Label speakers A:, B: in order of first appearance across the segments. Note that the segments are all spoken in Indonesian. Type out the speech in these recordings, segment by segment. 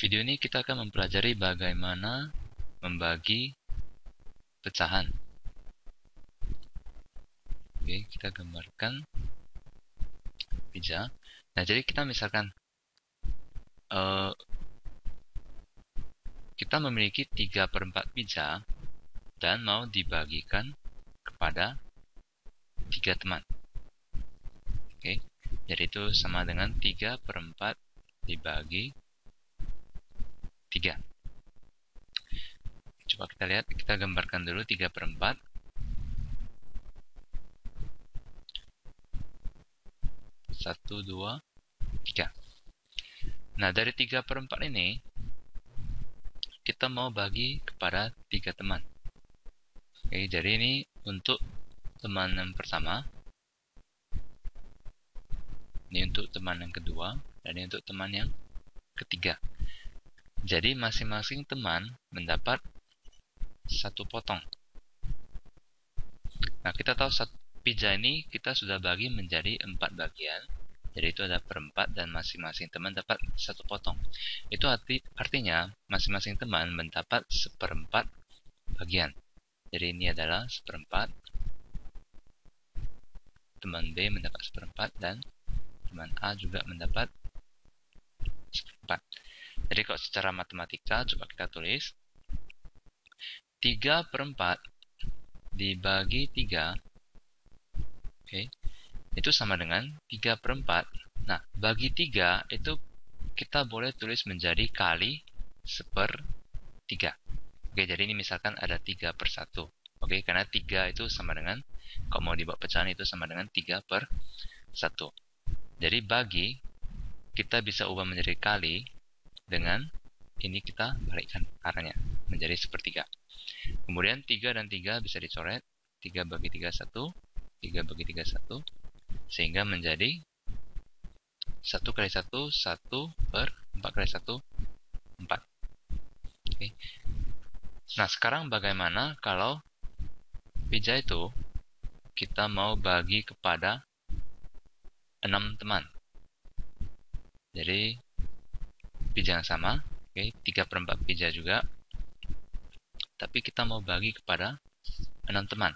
A: Video ini kita akan mempelajari bagaimana membagi pecahan. Oke, kita gambarkan pizza. Nah, jadi kita misalkan kita memiliki 3/4 pizza dan mau dibagikan kepada 3 teman. Oke, jadi itu sama dengan 3/4 dibagi 3. Coba kita lihat, kita gambarkan dulu 3/4. Satu, 2, 3. Nah, dari 3/4 ini, kita mau bagi kepada 3 teman. Oke, jadi ini untuk teman yang pertama, ini untuk teman yang kedua, dan ini untuk teman yang ketiga. Jadi masing-masing teman mendapat 1 potong. Nah, kita tahu pizza ini kita sudah bagi menjadi 4 bagian. Jadi itu ada per-4 dan masing-masing teman dapat 1 potong. Itu artinya masing-masing teman mendapat 1/4 bagian. Jadi ini adalah 1/4. Teman B mendapat 1/4 dan teman A juga mendapat 1/4. Jadi kalau secara matematika coba kita tulis 3/4 dibagi 3. Oke. Itu sama dengan 3/4. Nah, bagi 3 itu kita boleh tulis menjadi kali 1/3. Oke, jadi ini misalkan ada 3/1. Oke, karena 3 itu sama dengan, kalau mau dibuat pecahan itu sama dengan 3/1. Jadi bagi, kita bisa ubah menjadi kali, dengan ini kita balikkan arahnya, menjadi 1/3. Kemudian 3 dan 3 bisa dicoret, 3 bagi 3, 1, 3 bagi 3, 1, sehingga menjadi 1 kali 1, 1/4 kali 1, 4. Oke. Nah, sekarang bagaimana kalau pizza itu kita mau bagi kepada 6 teman? Jadi, pizza yang sama, oke, 3/4 pizza juga, tapi kita mau bagi kepada 6 teman.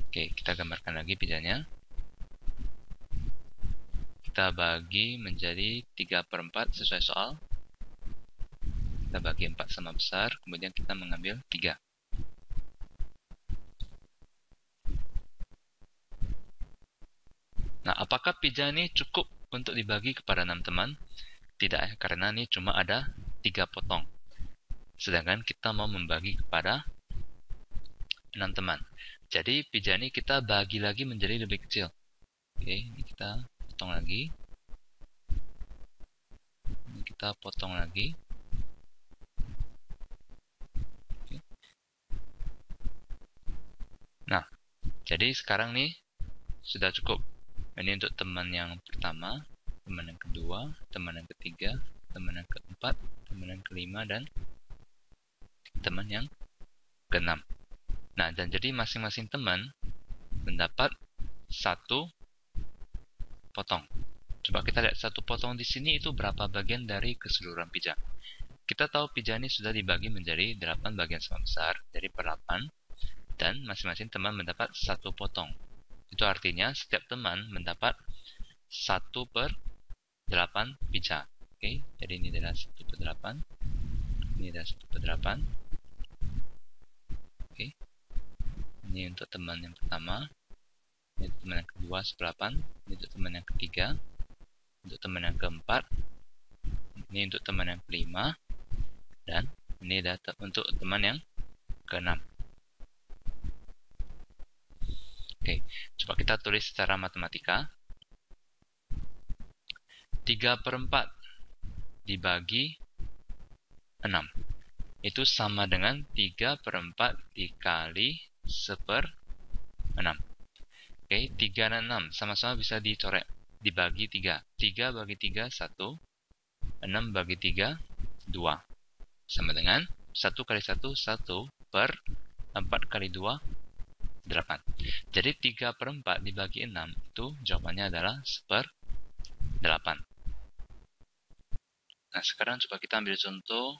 A: Oke, kita gambarkan lagi pizzanya. Kita bagi menjadi 3/4 sesuai soal. Kita bagi 4 sama besar, kemudian kita mengambil 3. Nah, apakah pizza ini cukup untuk dibagi kepada 6 teman? Tidak, karena ini cuma ada 3 potong. Sedangkan kita mau membagi kepada 6 teman. Jadi pizza ini kita bagi lagi menjadi lebih kecil. Oke, ini kita potong lagi. Ini kita potong lagi. Oke. Nah, jadi sekarang nih sudah cukup. Ini untuk teman yang pertama, teman yang kedua, teman yang ketiga, teman yang keempat, teman yang kelima, dan teman yang keenam. Nah, dan jadi masing-masing teman mendapat 1 potong. Coba kita lihat 1 potong di sini itu berapa bagian dari keseluruhan pizza. Kita tahu pizza ini sudah dibagi menjadi 8 bagian sama besar, jadi per 8, dan masing-masing teman mendapat 1 potong. Itu artinya setiap teman mendapat 1/8 pizza. Oke, jadi ini adalah 1/8. Ini adalah 1/8. Oke. Ini untuk teman yang pertama. Ini untuk teman yang kedua 1/8. Ini untuk teman yang ketiga. Untuk teman yang keempat. Ini untuk teman yang kelima. Dan ini adalah untuk teman yang keenam. Oke, coba kita tulis secara matematika. 3/4 dibagi 6. Itu sama dengan 3/4 dikali 1/6. Oke, 3 dan 6 sama-sama bisa dicoret. Dibagi 3. 3 bagi 3, 1. 6 bagi 3, 2. Sama dengan 1 kali 1, 1/4 kali 2, 8. Jadi 3/4 dibagi 6 itu jawabannya adalah 1/8. Nah, sekarang coba kita ambil contoh.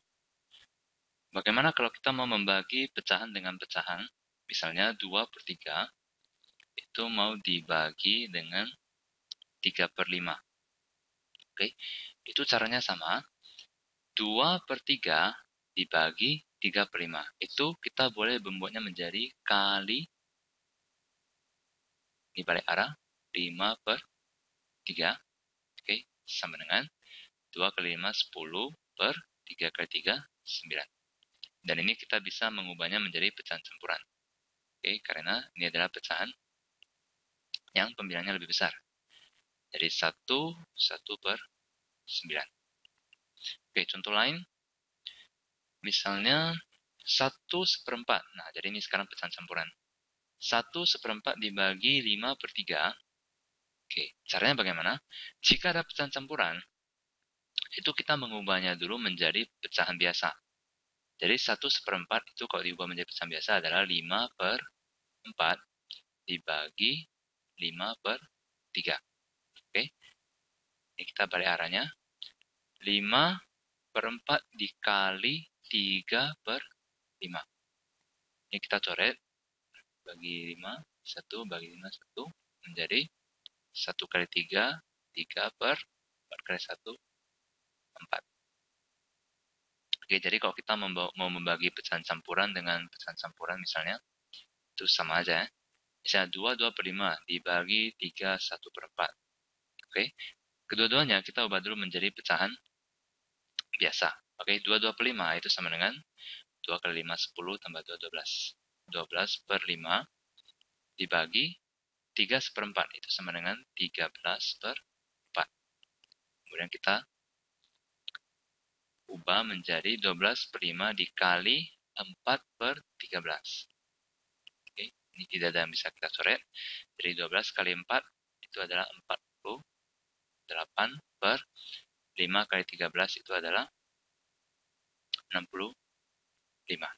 A: Bagaimana kalau kita mau membagi pecahan dengan pecahan? Misalnya 2/3 itu mau dibagi dengan 3/5. Oke, itu caranya sama. 2/3 dibagi 3/5. Itu kita boleh membuatnya menjadi kali, di balik arah, 5/3. Oke, sama dengan 2 kali 5, 10, per 3 kali 3, 9. Dan ini kita bisa mengubahnya menjadi pecahan campuran. Oke, karena ini adalah pecahan yang pembilangannya lebih besar. Jadi 1/9. Oke, contoh lain. Misalnya 1/4. Nah, jadi ini sekarang pecahan campuran. 1/4 dibagi 5/3. Oke, caranya bagaimana? Jika ada pecahan campuran, itu kita mengubahnya dulu menjadi pecahan biasa. Jadi 1/4 itu kalau diubah menjadi pecahan biasa adalah 5/4 dibagi 5/3. Oke, ini kita balik arahnya. 5/4 dikali 3/5. Ini kita coret. Bagi 5, 1 bagi 5, 1. Menjadi 1 kali 3, 3/4 kali 1, 4. Oke, jadi kalau kita mau membagi pecahan campuran dengan pecahan campuran misalnya, itu sama aja ya. Misalnya 2/5 dibagi 3, 1/4. Oke, kedua-duanya kita ubah dulu menjadi pecahan biasa. Oke, 2/5 itu sama dengan 2 kali 5, 10 tambah 2, 12. 12/5 dibagi 3/4 itu sama dengan 13/4. Kemudian kita ubah menjadi 12/5 dikali 4/13. Oke, ini tidak ada yang bisa kita coret. Jadi 12 kali 4 itu adalah 48 per 5 kali 13 itu adalah 65.